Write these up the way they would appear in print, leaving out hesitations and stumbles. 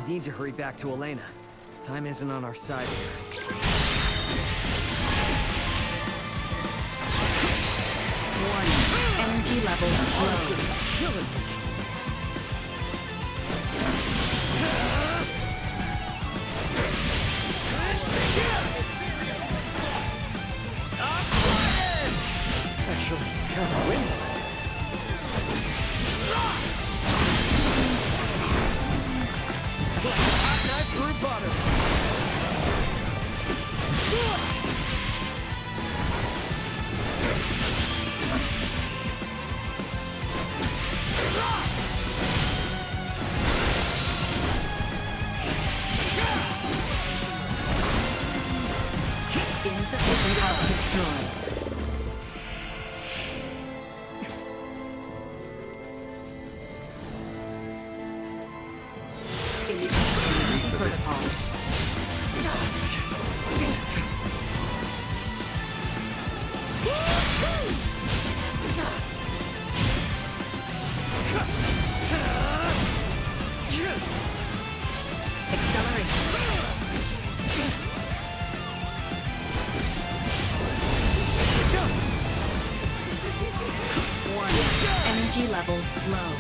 We need to hurry back to Elena. Time isn't on our side here. Warning. Energy levels low. Killing me. Actually, kind of windy. Hot knife through butter. Insufficient health destroyed. Emergency protocols. Energy levels low.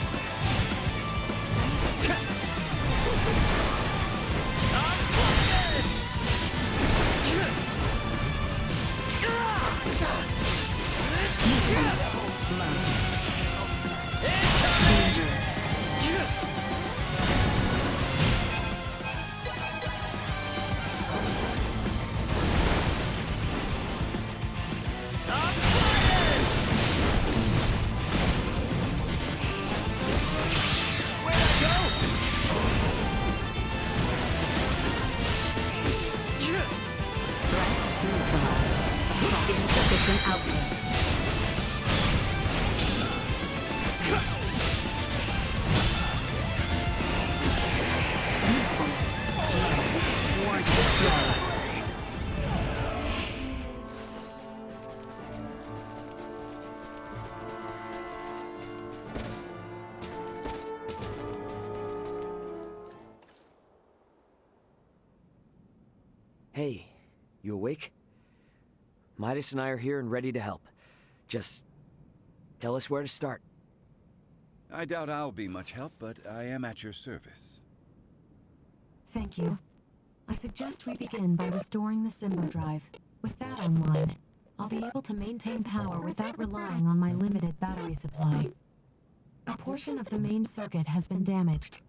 Defense low. Danger. Insufficient output. Usefulness. Ward destroyed. Hey, you awake? Midas and I are here and ready to help. Just tell us where to start. I doubt I'll be much help, but I am at your service. Thank you. I suggest we begin by restoring the Symbo drive. With that online, I'll be able to maintain power without relying on my limited battery supply. A portion of the main circuit has been damaged.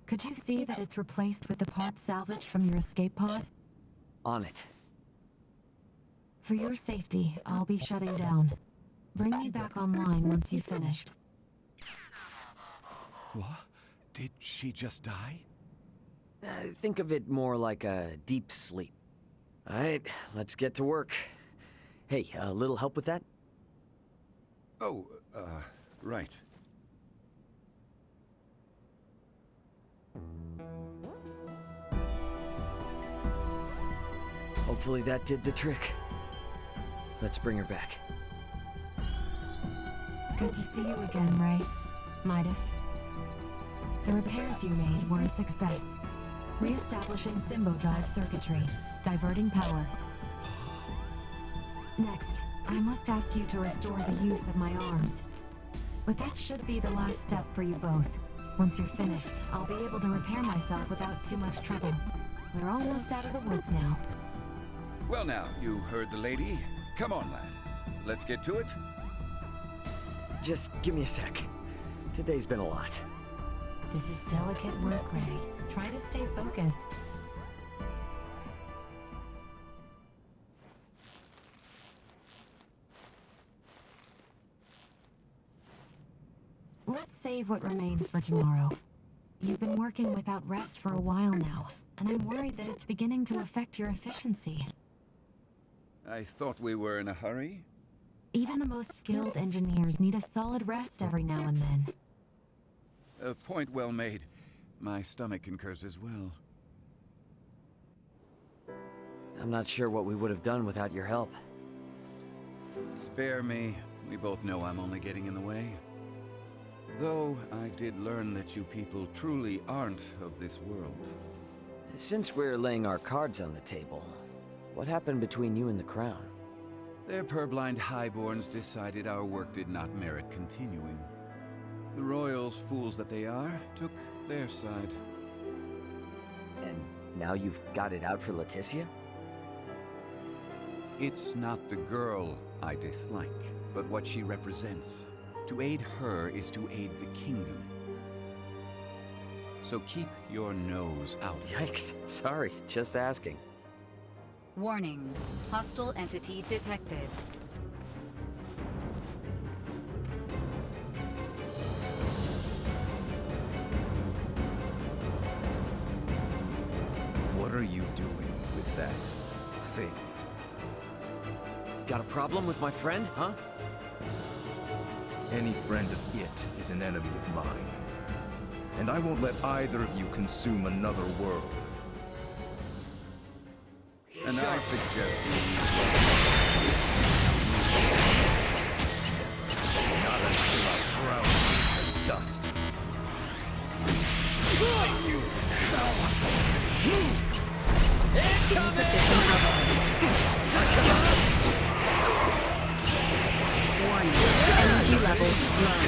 Could you see that it's replaced with the parts salvaged from your escape pod? On it. For your safety, I'll be shutting down. Bring me back online once you've finished. What? Did she just die? Think of it more like a deep sleep. All right, let's get to work. Hey, a little help with that? Oh, right. Hopefully that did the trick. Let's bring her back. Good to see you again, Ray. Midas. The repairs you made were a success. Re-establishing Symbo drive circuitry, diverting power. Next, I must ask you to restore the use of my arms. But that should be the last step for you both. Once you're finished, I'll be able to repair myself without too much trouble. We're almost out of the woods now. Well now, you heard the lady. Come on, lad. Let's get to it. Just give me a sec. Today's been a lot. This is delicate work, Ray. Try to stay focused. Let's save what remains for tomorrow. You've been working without rest for a while now, and I'm worried that it's beginning to affect your efficiency. I thought we were in a hurry. Even the most skilled engineers need a solid rest every now and then. A point well made. My stomach concurs as well. I'm not sure what we would have done without your help. Spare me. We both know I'm only getting in the way. Though I did learn that you people truly aren't of this world. Since we're laying our cards on the table, what happened between you and the Crown? Their purblind highborns decided our work did not merit continuing. The royals, fools that they are, took their side. And now you've got it out for Leticia? It's not the girl I dislike, but what she represents. To aid her is to aid the kingdom. So keep your nose out of it. Yikes, sorry, just asking. Warning. Hostile entity detected. What are you doing with that thing? Got a problem with my friend, huh? Any friend of it is an enemy of mine. And I won't let either of you consume another world. And I suggest Not until I ground you to dust. Insufficient output. Warning. Energy levels low.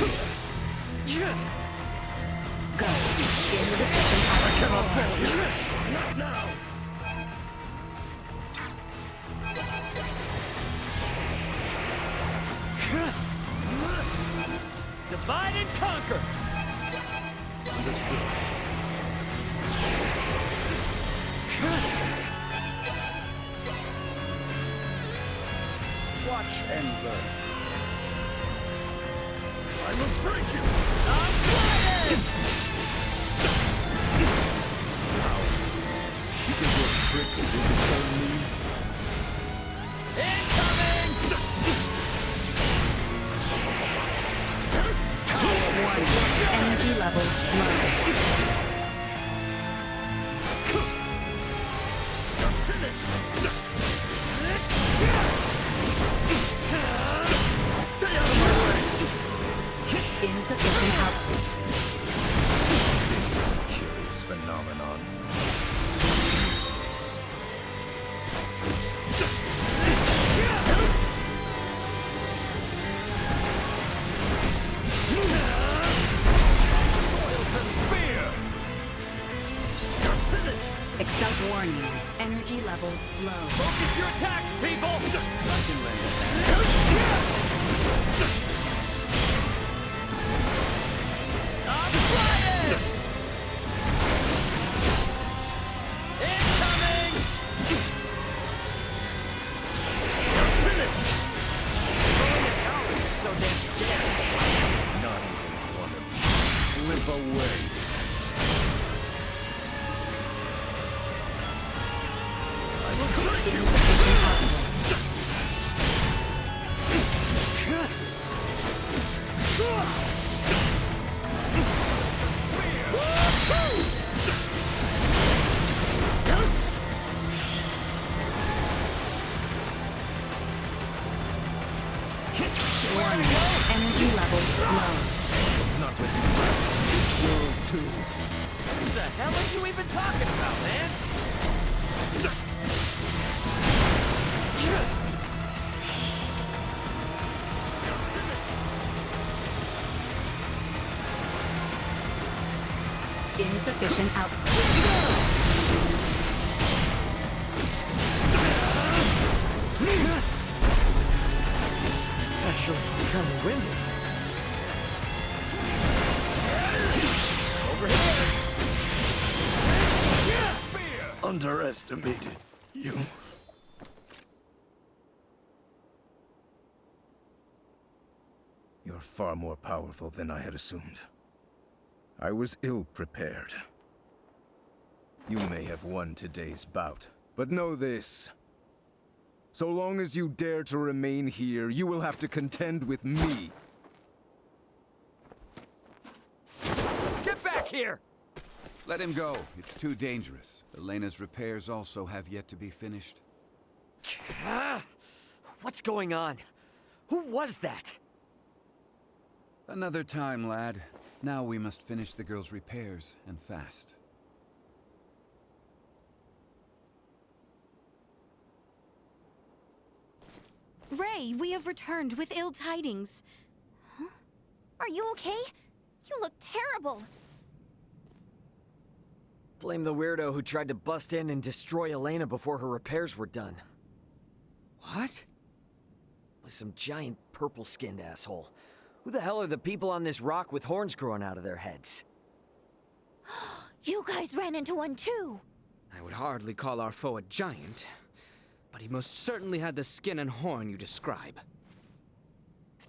Go. Insufficient output. Not now! Divide and conquer! Understood. watch and learn. I will break you! You think your tricks will deter me? Incoming! Warning. Energy levels low. Insufficient output. This is a curious phenomenon. Useless. Soil to spear! You're finished! Accept warning. Energy levels low. Focus your attacks, people! I can lend a hand. I'm flying! Incoming! Finished! Throwing a towel is so damn scary. Not even one of you. Slip away. I will break you! Insufficient output. Warning. Energy levels low. Not with you. This world too. What the hell are you even talking about, man? Insufficient output. Actually, kind of windy. Over here! Underestimated you. You're far more powerful than I had assumed. I was ill-prepared. You may have won today's bout, but know this. So long as you dare to remain here, you will have to contend with me. Get back here! Let him go. It's too dangerous. Elena's repairs also have yet to be finished. What's going on? Who was that? Another time, lad. Now we must finish the girl's repairs, and fast. Ray, we have returned with ill tidings. Huh? Are you okay? You look terrible. Blame the weirdo who tried to bust in and destroy Elena before her repairs were done. What? Was some giant purple-skinned asshole. Who the hell are the people on this rock with horns growing out of their heads? You guys ran into one too. I would hardly call our foe a giant, but he most certainly had the skin and horn you describe.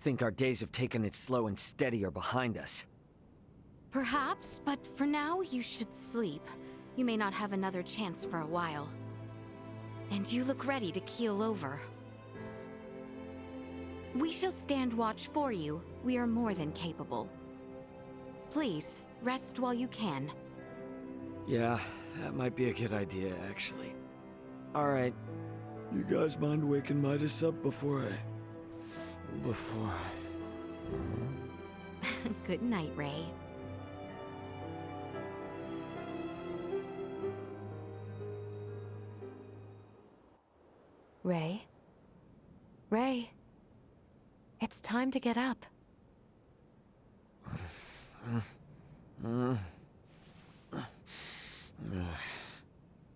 Think our days of taking it slow and steady are behind us. Perhaps, but for now, you should sleep. You may not have another chance for a while. And you look ready to keel over. We shall stand watch for you. We are more than capable. Please, rest while you can. Yeah, that might be a good idea, actually. All right. You guys mind waking Midas up before Good night, Ray. Ray? Ray? It's time to get up.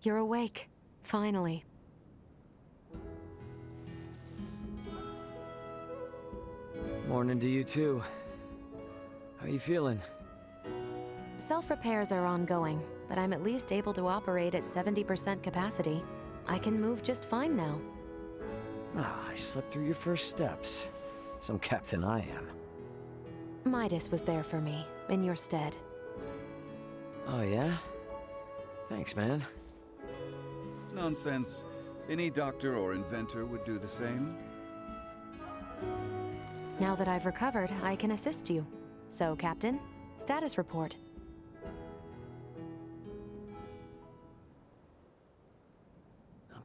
You're awake, finally. Morning to you too. How you feeling? Self-repairs are ongoing, but I'm at least able to operate at 70% capacity. I can move just fine now. Ah, I slept through your first steps. Some captain I am. Midas was there for me, in your stead. Oh yeah? Thanks, man. Nonsense. Any doctor or inventor would do the same. Now that I've recovered, I can assist you. So, Captain, status report.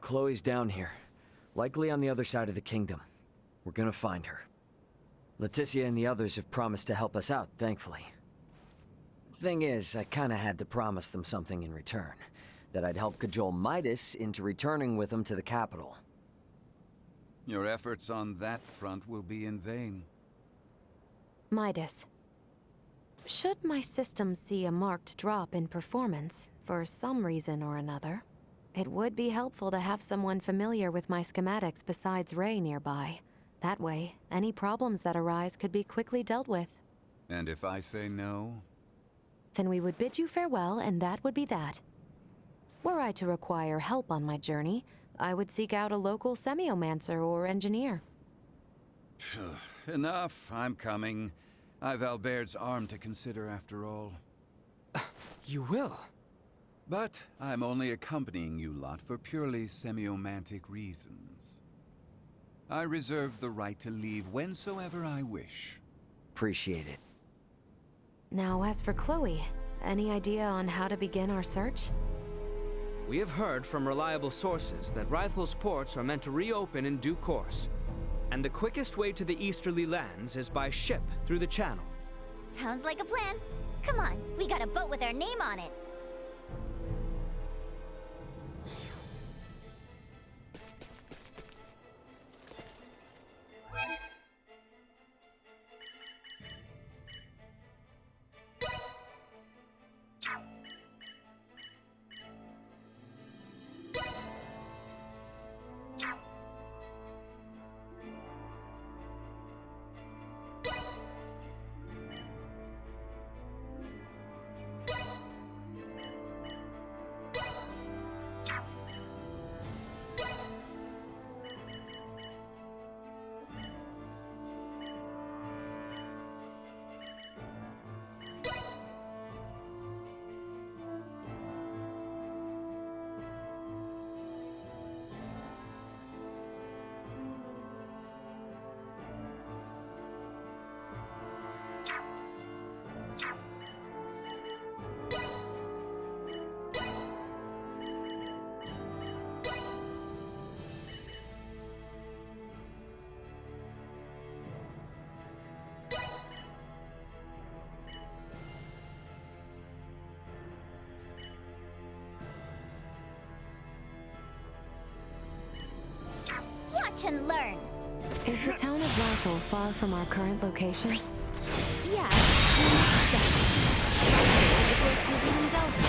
Chloe's down here. Likely on the other side of the kingdom. We're gonna find her. Leticia and the others have promised to help us out, thankfully. Thing is, I kinda had to promise them something in return. That I'd help cajole Midas into returning with them to the capital. Your efforts on that front will be in vain. Midas. Should my system see a marked drop in performance, for some reason or another, it would be helpful to have someone familiar with my schematics besides Ray nearby. That way, any problems that arise could be quickly dealt with. And if I say no? Then we would bid you farewell, and that would be that. Were I to require help on my journey, I would seek out a local semiomancer or engineer. Enough, I'm coming. I've Albert's arm to consider after all. You will? But I'm only accompanying you lot for purely semiomantic reasons. I reserve the right to leave whensoever I wish. Appreciate it. Now, as for Chloe, any idea on how to begin our search? We have heard from reliable sources that Rythel's ports are meant to reopen in due course. And the quickest way to the easterly lands is by ship through the channel. Sounds like a plan. Come on, we got a boat with our name on it. Watch and learn. Is the town of Rifle far from our current location? Yes, it's located in Delta.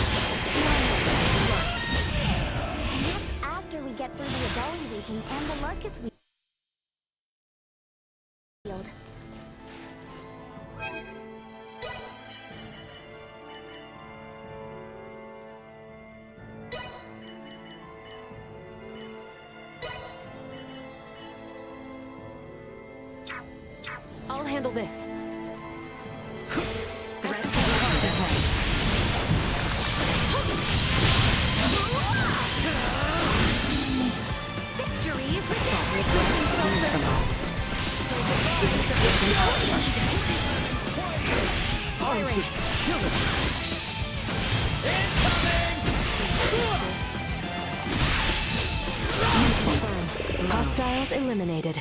And that's after we get through the Adali region and the Larkus field. I'll handle this. Threat ahead. Victory is neutralized. Hostiles eliminated.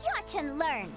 Watch and learn.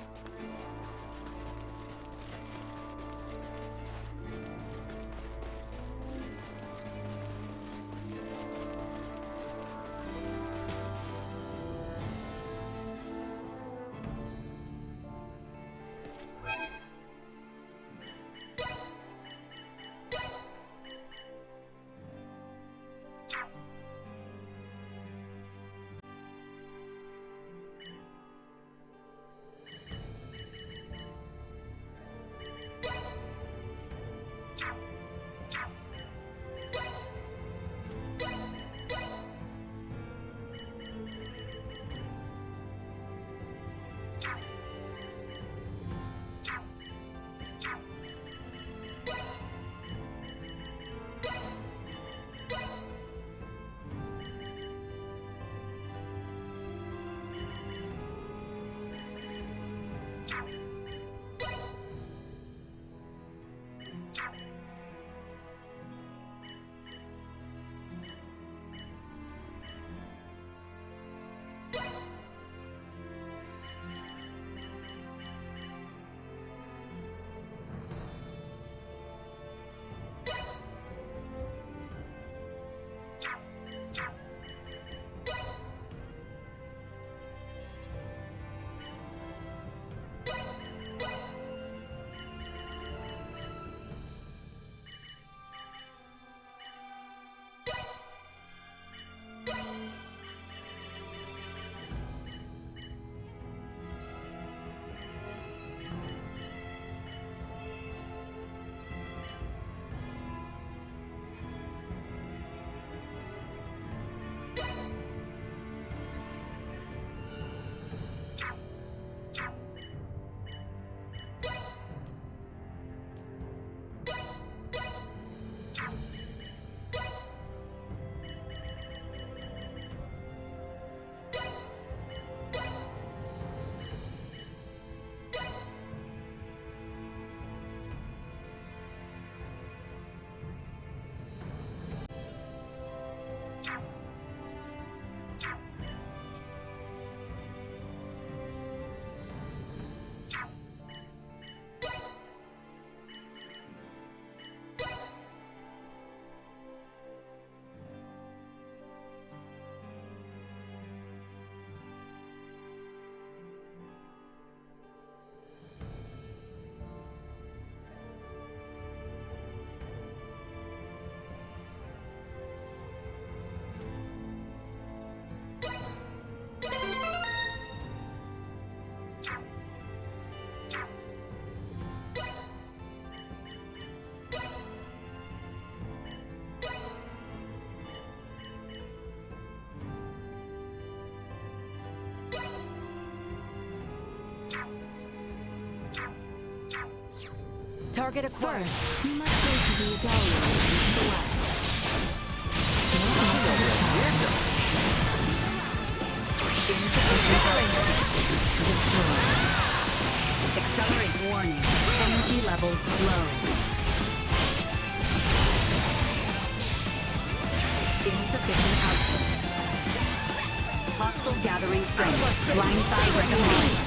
Target acquired. First, you must go to the Adali region to the west. Destroy. Accelerate warning. Energy levels low. Insufficient output. Hostile gathering strength. Blindside recommended.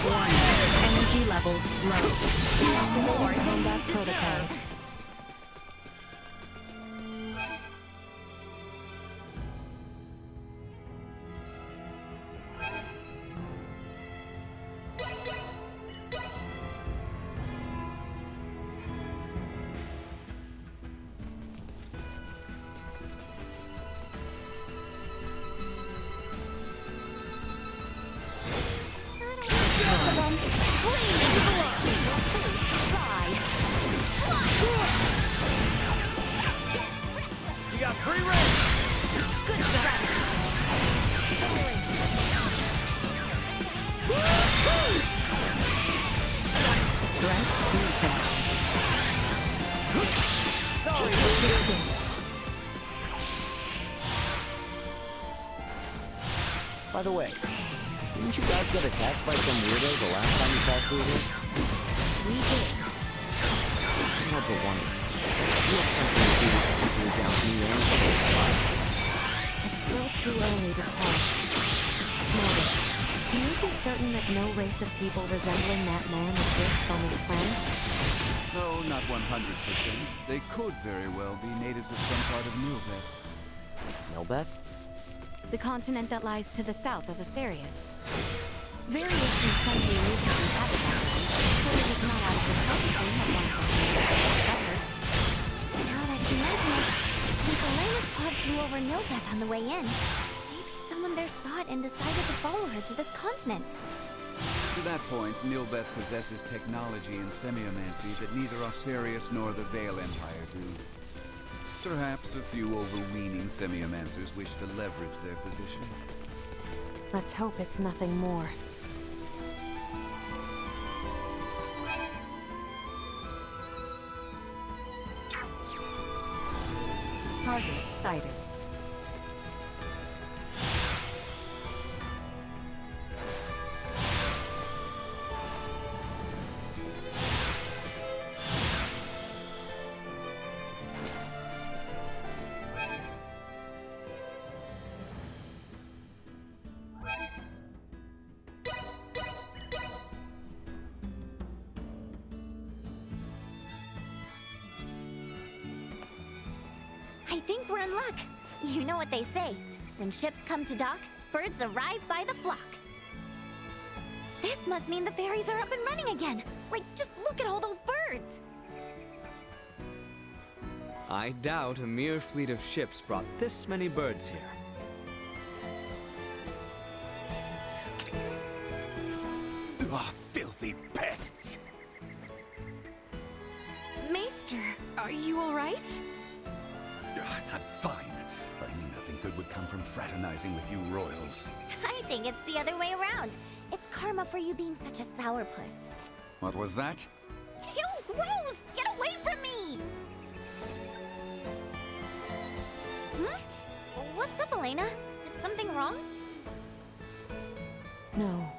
Energy levels low. More combat protocols. You got free reign! Good strategy. Strength neutralized. Sorry, distance. By the way, didn't you guys get attacked by some weirdo the last time you passed through here? We did. I had to wonder. You had something to do with the people who downed me and the whole class. It's still too early to tell. Mortis, can you be certain that no race of people resembling that man exists on this planet? No, not 100%. They could very well be natives of some part of Nilbeth. Nilbeth? The continent that lies to the south of Asarius. Various and sundry nations inhabit that land, so it is not out of the question that one of them may have discovered. Now that you mention it, since Elena's pod flew over Nilbeth on the way in, maybe someone there saw it and decided to follow her to this continent. To that point, Nilbeth possesses technology and semiomancy that neither Osarius nor the Vale Empire do. Perhaps a few overweening semiomancers wish to leverage their position. Let's hope it's nothing more. Target sighted. I think we're in luck. You know what they say. When ships come to dock, birds arrive by the flock. This must mean the ferries are up and running again. Like, just look at all those birds. I doubt a mere fleet of ships brought this many birds here. Ah, filthy pests! Maester, are you all right? I'm fine. But nothing good would come from fraternizing with you royals. I think it's the other way around. It's karma for you being such a sourpuss. What was that? Ew, gross! Get away from me! What's up, Elena? Is something wrong? No.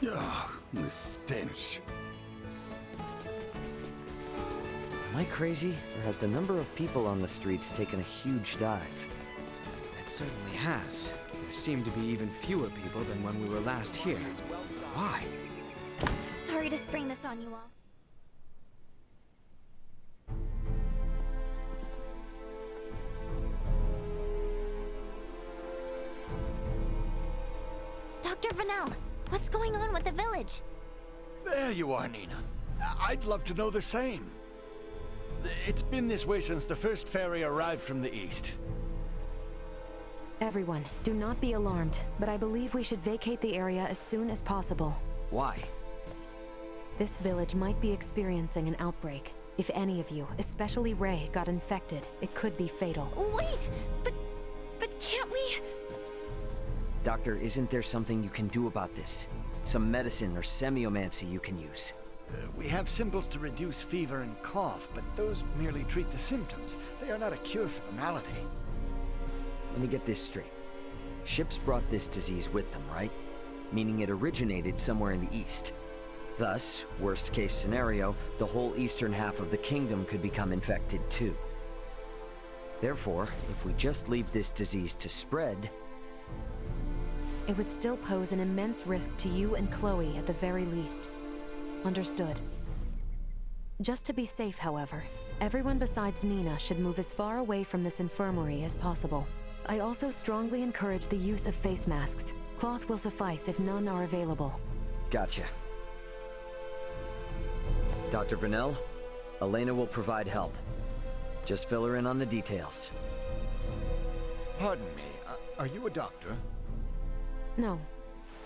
Ugh, the stench. Am I crazy, or has the number of people on the streets taken a huge dive? It certainly has. There seem to be even fewer people than when we were last here. Why? Sorry to spring this on you all. Dr. Vanel, what's going on with the village? There you are, Nina. I'd love to know the same. It's been this way since the first ferry arrived from the east. Everyone, do not be alarmed, but I believe we should vacate the area as soon as possible. Why? This village might be experiencing an outbreak. If any of you, especially Ray, got infected, it could be fatal. Wait, but can't we? Doctor, isn't there something you can do about this? Some medicine or semiomancy you can use? We have symbols to reduce fever and cough, but those merely treat the symptoms. They are not a cure for the malady. Let me get this straight. Ships brought this disease with them, right? meaning it originated somewhere in the east. Thus, worst case scenario, the whole eastern half of the kingdom could become infected too. Therefore, if we just leave this disease to spread, It would still pose an immense risk to you and Chloe at the very least. Understood. Just to be safe, however, everyone besides Nina should move as far away from this infirmary as possible. I also strongly encourage the use of face masks. Cloth will suffice if none are available. gotcha. Dr. Vernell, Elena will provide help. Just fill her in on the details. Pardon me, are you a doctor? No,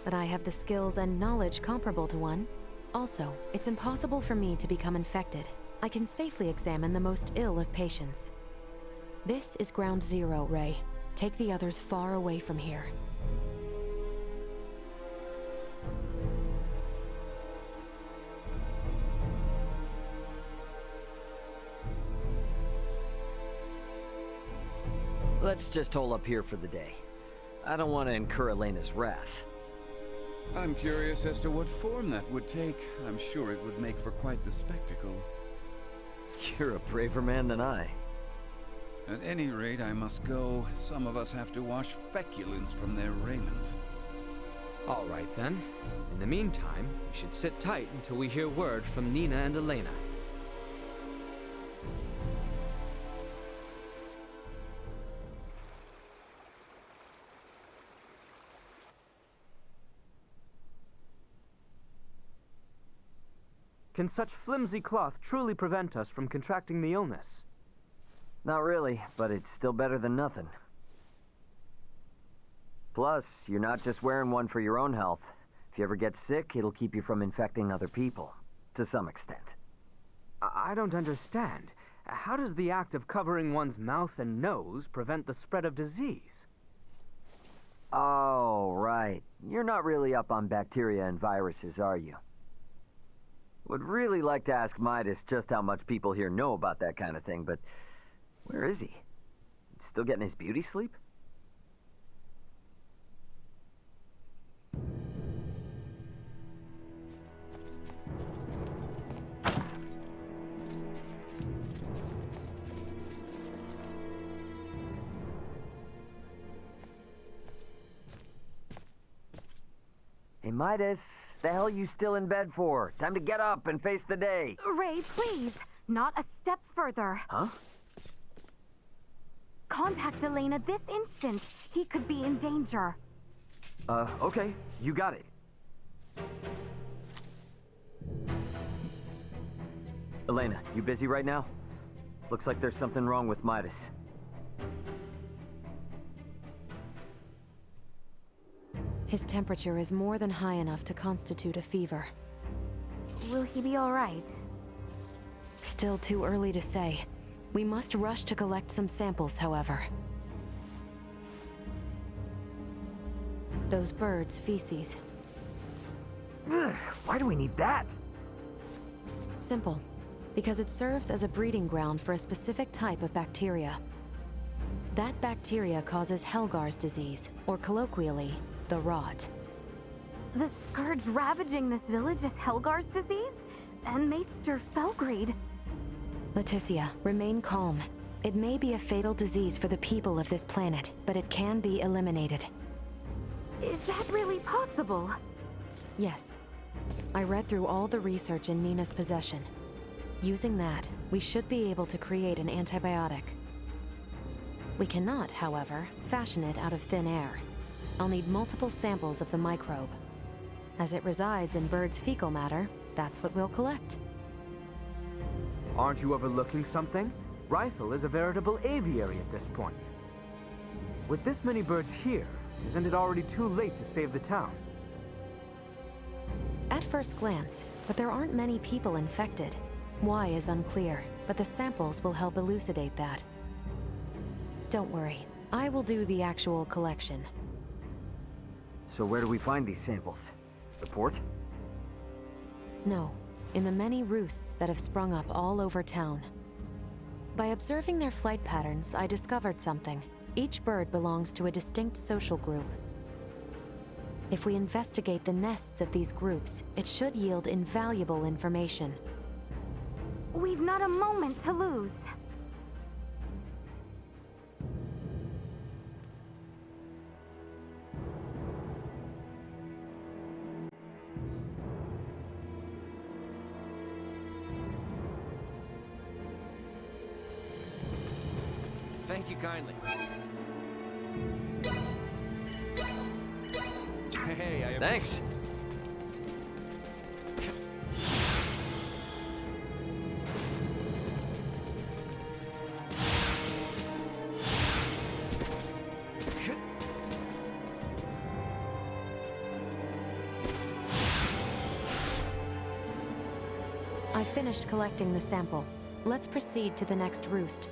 but I have the skills and knowledge comparable to one. Also, it's impossible for me to become infected. I can safely examine the most ill of patients. This is Ground Zero, Ray. Take the others far away from here. Let's just hole up here for the day. I don't want to incur Elena's wrath. I'm curious as to what form that would take. I'm sure it would make for quite the spectacle. You're a braver man than I. At any rate, I must go. Some of us have to wash feculence from their raiment. All right then. In the meantime, we should sit tight until we hear word from Nina and Elena. Can such flimsy cloth truly prevent us from contracting the illness? Not really, but it's still better than nothing. Plus, you're not just wearing one for your own health. If you ever get sick, it'll keep you from infecting other people, to some extent. I don't understand. How does the act of covering one's mouth and nose prevent the spread of disease? Oh, right. You're not really up on bacteria and viruses, are you? Would really like to ask Midas just how much people here know about that kind of thing, but where is he? Still getting his beauty sleep? Hey, Midas, the hell you still in bed for? Time to get up and face the day. Ray, please. Not a step further. Huh? Contact Elena this instant. He could be in danger. Okay. You got it. Elena, you busy right now? Looks like there's something wrong with Midas. His temperature is more than high enough to constitute a fever. Will he be all right? Still too early to say. We must rush to collect some samples, however. Those birds' feces. Ugh, why do we need that? Simple. Because it serves as a breeding ground for a specific type of bacteria. That bacteria causes Helgar's disease, or colloquially, the rot. The scourge ravaging this village is Helgar's disease? And Maester Felgreed. Leticia, remain calm. It may be a fatal disease for the people of this planet, but it can be eliminated. Is that really possible? Yes. I read through all the research in Nina's possession. Using that, we should be able to create an antibiotic. We cannot, however, fashion it out of thin air. I'll need multiple samples of the microbe. As it resides in birds' fecal matter, that's what we'll collect. Aren't you overlooking something? Rythel is a veritable aviary at this point. With this many birds here, isn't it already too late to save the town? At first glance, but there aren't many people infected. Why is unclear, but the samples will help elucidate that. Don't worry, I will do the actual collection. So where do we find these samples? The port? No, in the many roosts that have sprung up all over town. By observing their flight patterns, I discovered something. Each bird belongs to a distinct social group. If we investigate the nests of these groups, it should yield invaluable information. We've not a moment to lose. Thank you kindly. Hey, Thanks. I finished collecting the sample. Let's proceed to the next roost.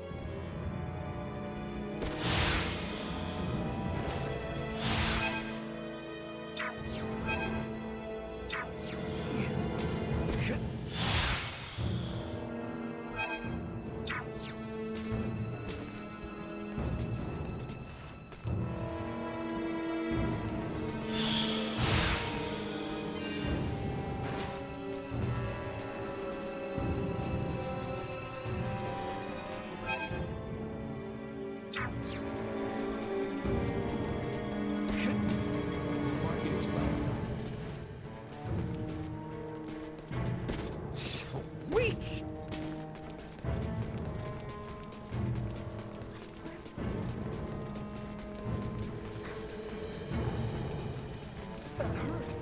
Sweet! That hurt.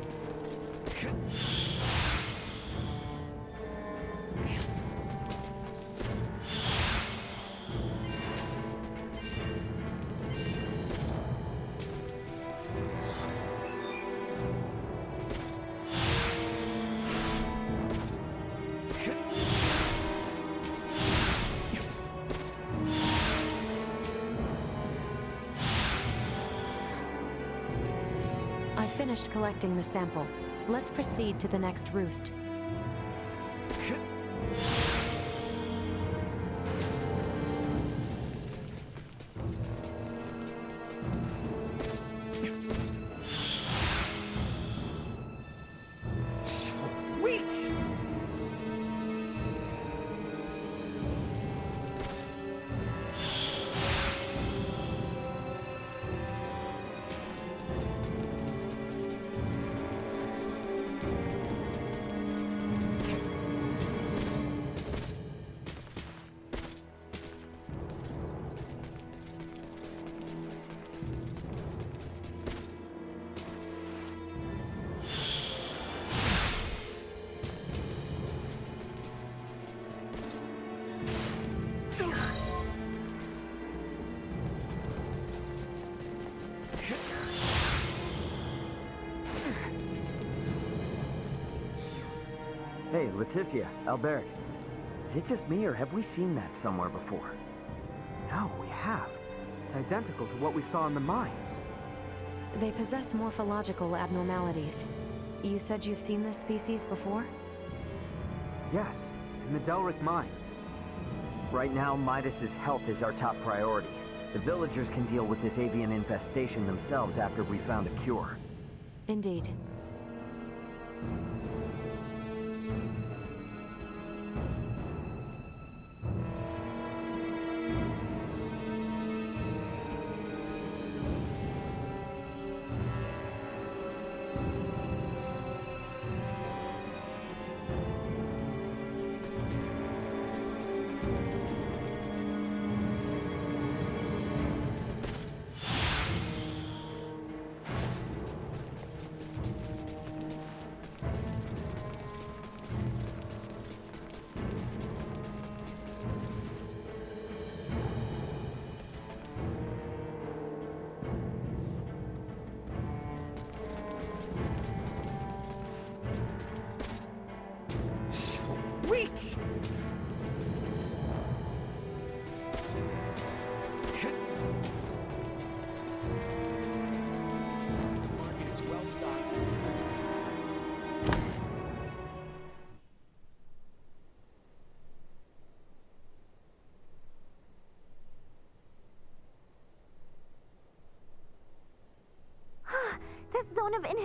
I finished collecting the sample. Let's proceed to the next roost. Sweet! Hey, Leticia, Alberic. Is it just me, or have we seen that somewhere before? No, we have. It's identical to what we saw in the mines. They possess morphological abnormalities. You said you've seen this species before? Yes, in the Delric mines. Right now, Midas's health is our top priority. The villagers can deal with this avian infestation themselves after we found a cure. Indeed.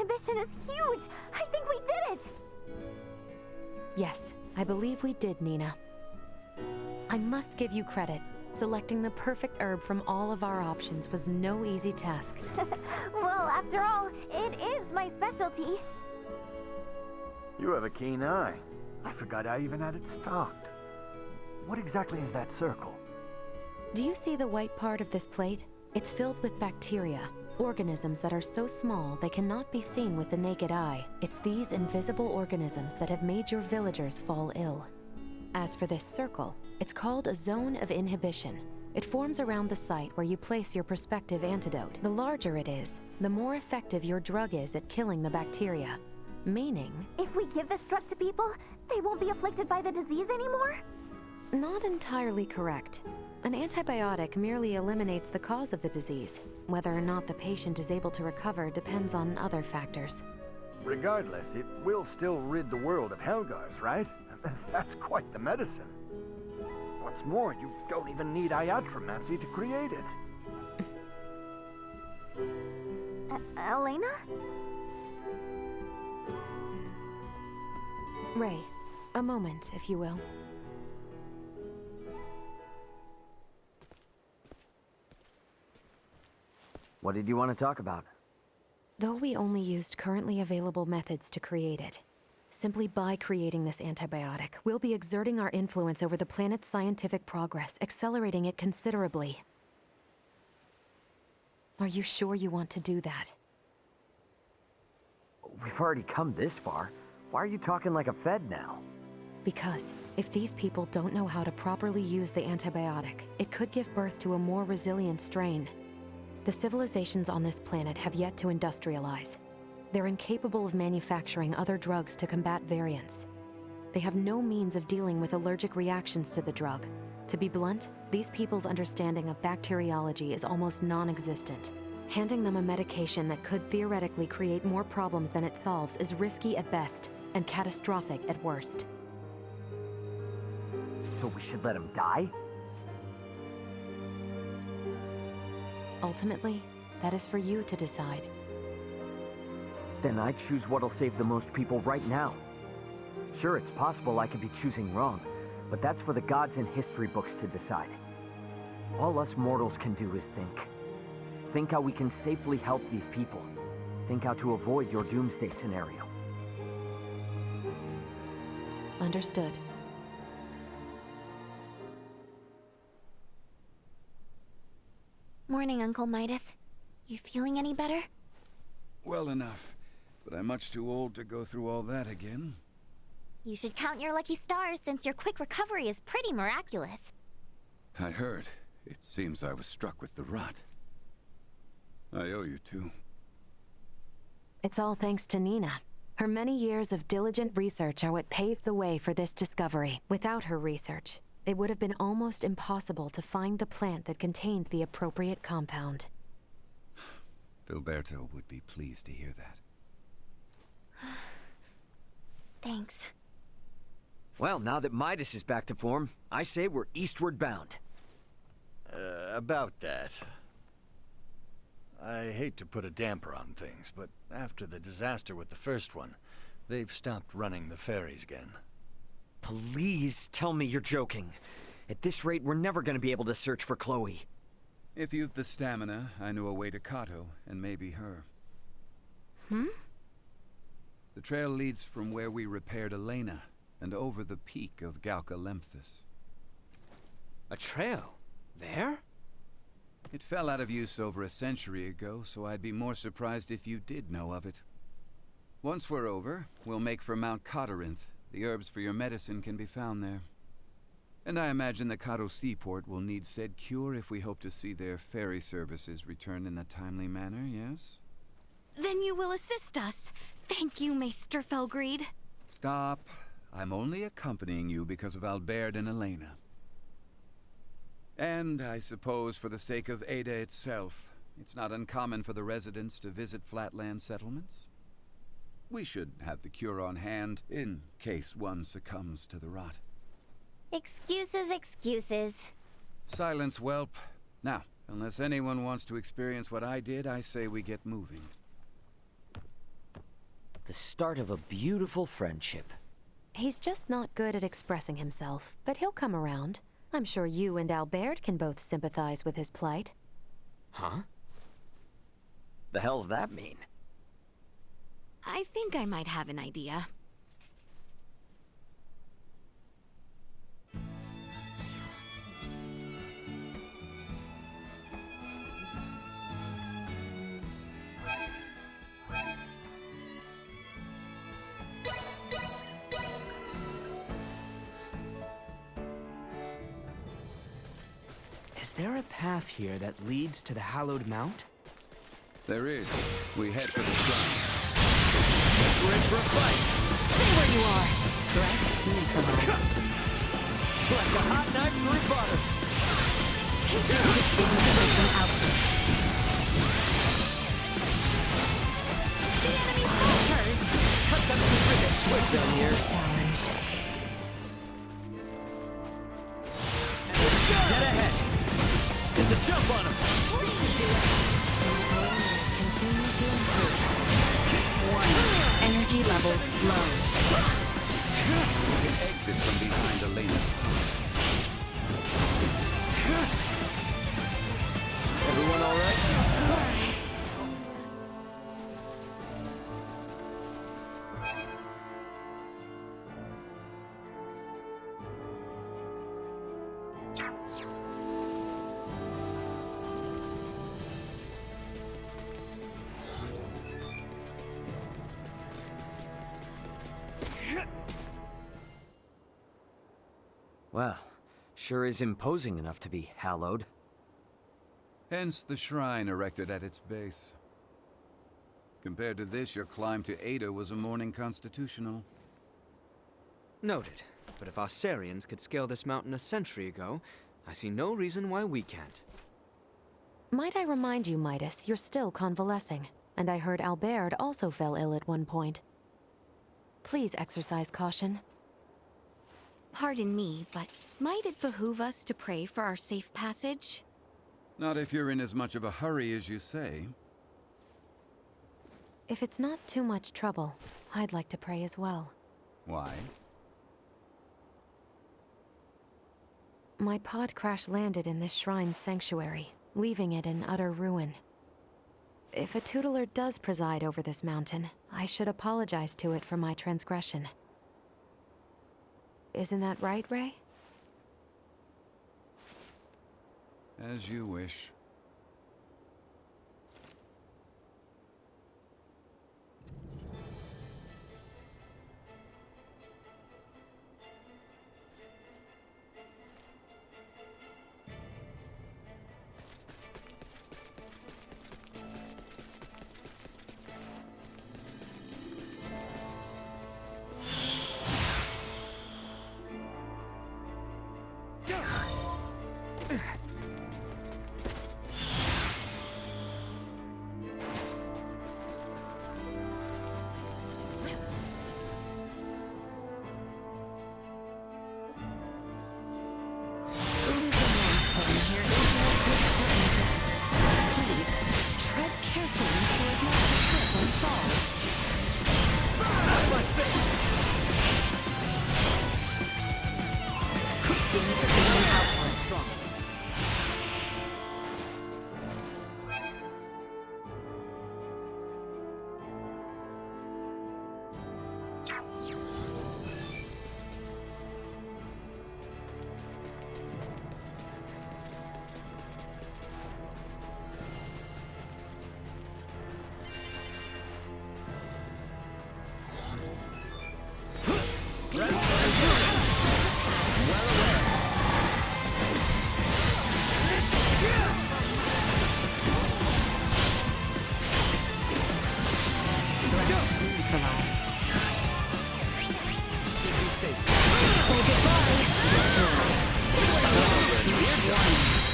inhibition is huge! I think we did it! Yes, I believe we did, Nina. I must give you credit. Selecting the perfect herb from all of our options was no easy task. Well, after all, it is my specialty. You have a keen eye. I forgot I even had it stocked. What exactly is that circle? Do you see the white part of this plate? It's filled with bacteria, organisms that are so small they cannot be seen with the naked eye. It's these invisible organisms that have made your villagers fall ill. As for this circle, it's called a zone of inhibition. It forms around the site where you place your prospective antidote. The larger it is, the more effective your drug is at killing the bacteria. Meaning... If we give this drug to people, they won't be afflicted by the disease anymore? Not entirely correct. An antibiotic merely eliminates the cause of the disease. Whether or not the patient is able to recover depends on other factors. Regardless, it will still rid the world of Helgars, right? That's quite the medicine. What's more, you don't even need iatromancy to create it. Elena? Ray, a moment, if you will. What did you want to talk about? Though we only used currently available methods to create it, simply by creating this antibiotic, we'll be exerting our influence over the planet's scientific progress, accelerating it considerably. Are you sure you want to do that? We've already come this far. Why are you talking like a Fed now? Because if these people don't know how to properly use the antibiotic, it could give birth to a more resilient strain. The civilizations on this planet have yet to industrialize. They're incapable of manufacturing other drugs to combat variants. They have no means of dealing with allergic reactions to the drug. To be blunt, these people's understanding of bacteriology is almost non-existent. Handing them a medication that could theoretically create more problems than it solves is risky at best and catastrophic at worst. So we should let him die? Ultimately, that is for you to decide. Then I choose what'll save the most people right now. Sure, it's possible I could be choosing wrong, but that's for the gods and history books to decide. All us mortals can do is think. Think how we can safely help these people. Think how to avoid your doomsday scenario. Understood. Morning, Uncle Midas. You feeling any better? Well enough, but I'm much too old to go through all that again. You should count your lucky stars since your quick recovery is pretty miraculous. I heard. It seems I was struck with the rot. I owe you two. It's all thanks to Nina. Her many years of diligent research are what paved the way for this discovery. Without her research, it would have been almost impossible to find the plant that contained the appropriate compound. Filberto would be pleased to hear that. Thanks. Well, now that Midas is back to form, I say we're eastward bound. About that. I hate to put a damper on things, but after the disaster with the first one, they've stopped running the ferries again. Please tell me you're joking. At this rate, we're never going to be able to search for Chloe. If you've the stamina, I know a way to Kato, and maybe her. The trail leads from where we repaired Elena, and over the peak of Galca Lemphis. A trail? There? It fell out of use over a century ago, so I'd be more surprised if you did know of it. Once we're over, we'll make for Mount Cotarinth. The herbs for your medicine can be found there. And I imagine the Kato seaport will need said cure if we hope to see their ferry services return in a timely manner, yes? Then you will assist us. Thank you, Maester Felgreed. Stop. I'm only accompanying you because of Albert and Elena. And I suppose for the sake of Ada itself, it's not uncommon for the residents to visit flatland settlements. We should have the cure on hand in case one succumbs to the rot. Excuses, excuses. Silence, whelp. Now, unless anyone wants to experience what I did, I say we get moving. The start of a beautiful friendship. He's just not good at expressing himself, but he'll come around. I'm sure you and Albert can both sympathize with his plight. Huh? The hell's that mean? I think I might have an idea. Is there a path here that leads to the Hallowed Mount? There is. We head for the shrine. Guess we're in for a fight! Stay where you are! Threat neutralized. Like a hot knife through butter! Integration output. The enemy falters! Cut them to ribbons quick down here! Challenge. Dead ahead! Get the jump on him! Continue to improve. Energy levels low. We can exit from behind Elena's pump. Everyone alright? Well, sure is imposing enough to be hallowed. Hence the shrine erected at its base. Compared to this, your climb to Ada was a morning constitutional. Noted. But if Osarians could scale this mountain a century ago, I see no reason why we can't. Might I remind you, Midas, you're still convalescing. And I heard Albert also fell ill at one point. Please exercise caution. Pardon me, but might it behoove us to pray for our safe passage? Not if you're in as much of a hurry as you say. If it's not too much trouble, I'd like to pray as well. Why? My pod crash landed in this shrine's sanctuary, leaving it in utter ruin. If a tutelar does preside over this mountain, I should apologize to it for my transgression. Isn't that right, Ray? As you wish.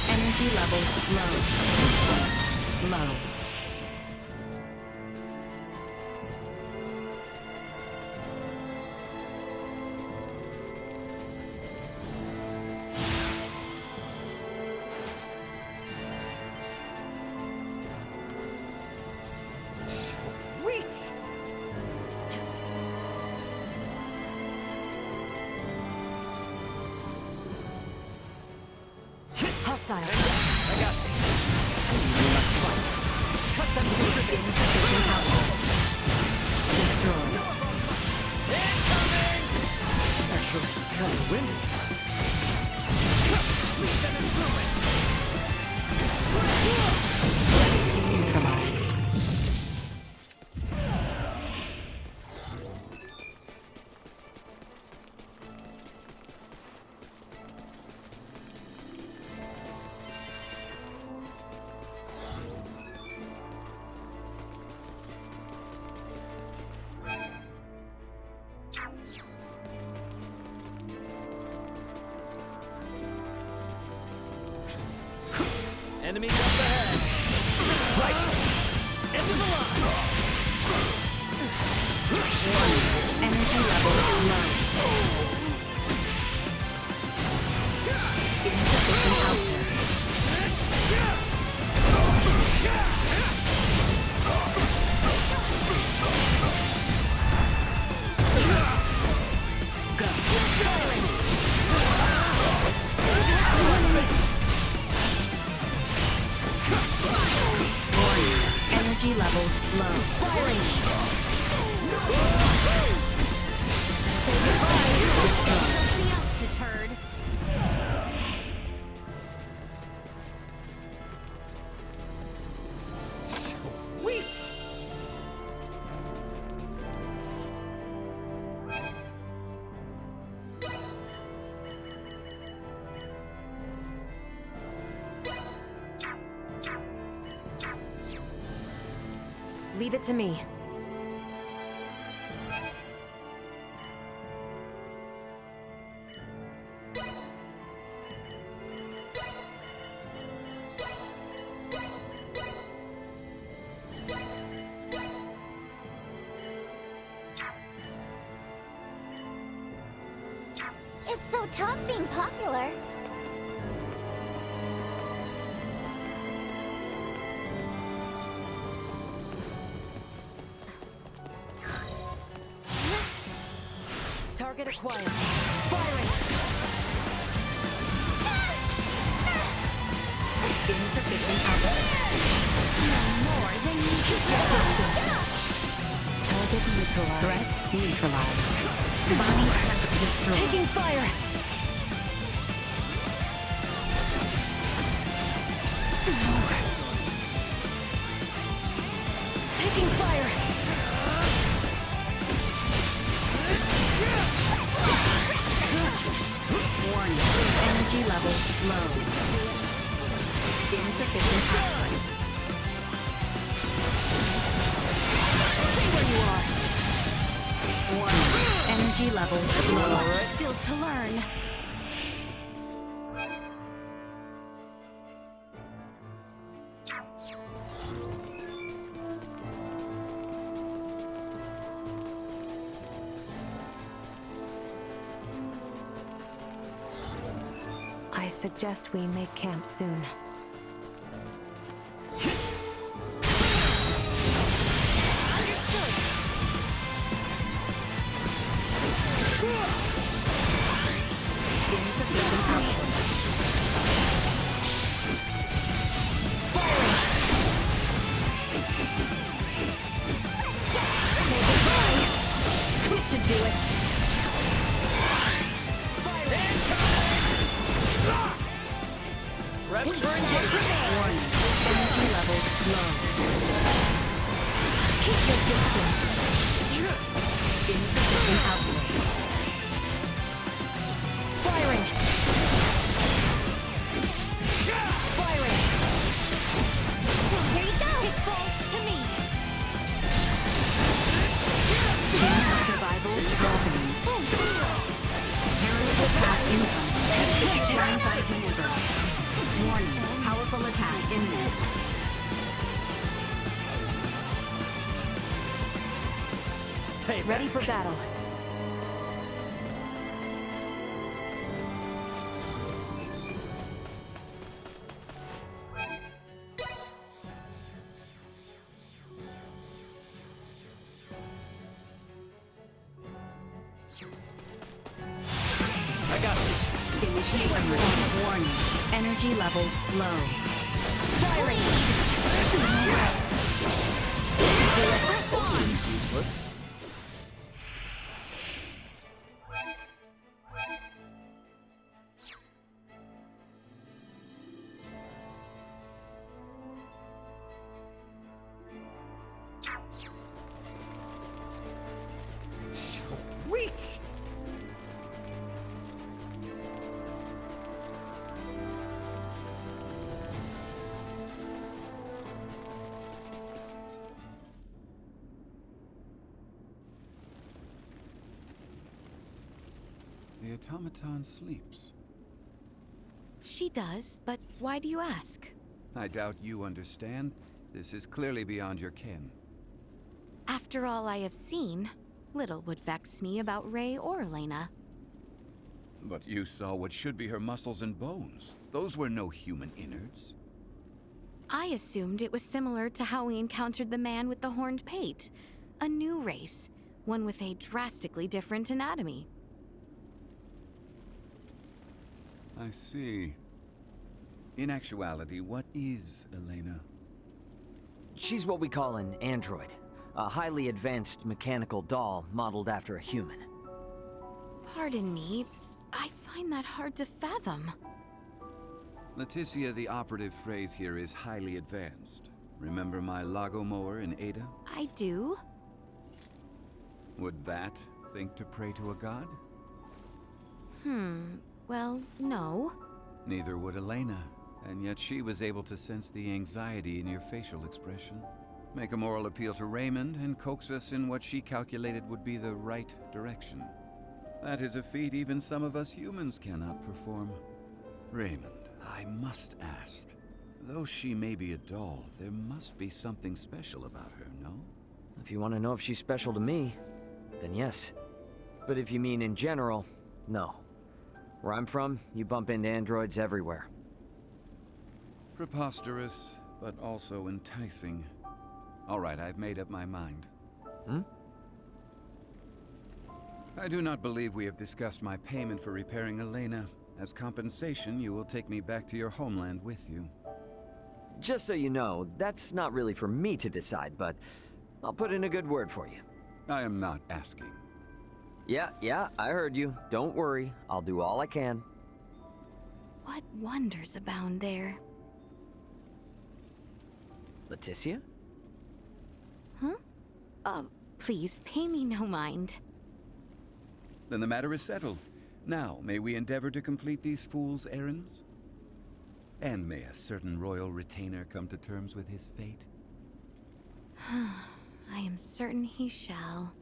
Energy levels low. Response low. Sweet! hostile. I got this. We must fight. Cut them to insufficient output. Destroy. Actually, kind of windy. Leave them in ruin. Neutralized. Enemies up ahead. Right! End of the line! Energy levels low. Insufficient output. Energy levels low. Firing! Say goodbye. Destroy. You'll see us deterred. Sweet! Leave it to me. It's so tough being popular. Target acquired. Firing! Insufficient output. No more than you can Target neutralized. Threat neutralized. Body tech destroyed. Taking fire! Taking fire! Warning. Energy levels low. Insufficient output. Stay where you are! Warning. Energy levels low. Still to learn. I suggest we make camp soon. Insufficient output. This should do it. Rest for engagement. Warning. Energy levels low. Keep your distance. Insufficient output. Firing! Firing! Here you go! It falls to me! Chance of survival dropping. Parallel attack incoming. Blindside maneuver. Warning. Powerful attack imminent. Ready for battle. I got this. Initiate Stay alert. Warning. Energy levels low. Press on! Useless. Sweet! The automaton sleeps. She does, but why do you ask? I doubt you understand. This is clearly beyond your ken. After all I have seen, little would vex me about Ray or Elena. But you saw what should be her muscles and bones. Those were no human innards. I assumed it was similar to how we encountered the man with the horned pate. A new race, one with a drastically different anatomy. I see. In actuality, what is Elena? She's what we call an android. A highly advanced mechanical doll modeled after a human. Pardon me, I find that hard to fathom. Leticia, the operative phrase here is highly advanced. Remember my Lago mower in Ada? I do? Would that think to pray to a god? Well, no. Neither would Elena, and yet she was able to sense the anxiety in your facial expression. Make a moral appeal to Raymond, and coax us in what she calculated would be the right direction. That is a feat even some of us humans cannot perform. Raymond, I must ask. Though she may be a doll, there must be something special about her, no? If you want to know if she's special to me, then yes. But if you mean in general, no. Where I'm from, you bump into androids everywhere. Preposterous, but also enticing. All right, I've made up my mind. I do not believe we have discussed my payment for repairing Elena. As compensation, you will take me back to your homeland with you. Just so you know, that's not really for me to decide, but I'll put in a good word for you. I am not asking. Yeah, I heard you. Don't worry, I'll do all I can. What wonders abound there? Leticia? Please, pay me no mind. Then the matter is settled. Now, may we endeavor to complete these fools' errands? And may a certain royal retainer come to terms with his fate? I am certain he shall.